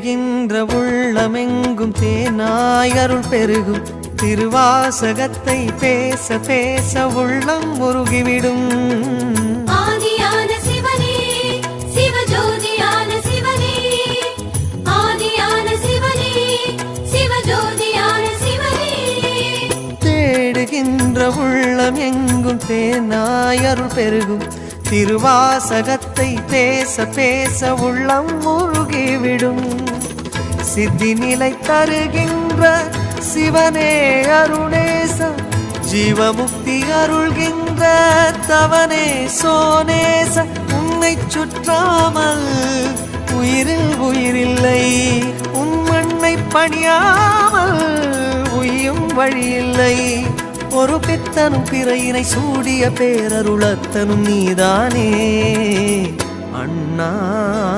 தேடுகின்ற உள்ளமெங்கும் தேனாய் அருள் பெருகும் திருவாசகத்தை பேச பேச உள்ளம் உருகிவிடும். ஆதியான சிவனே சிவஜோதியான சிவனே, ஆதியான சிவனே சிவஜோதியான சிவனே. தேடுகின்ற உள்ளம் எங்கும் தேனாய் அருள் பெருகும் திருவாசகத்தை பேச பேச உள்ளம் உருகிவிடும். சித்தி நிலை தருகின்ற சிவனே அருணேச, ஜீவமுக்தி அருள்கின்ற தவனே சோனேச. உன்னை சுற்றாமல் உயிரில் உயிரில்லை, உன் மண்ணை பணியாமல் உயும் வழியில்லை. ஒரு பித்தனும் பிறையினை சூடிய பேரருளத்தனும் நீதானே அண்ணா.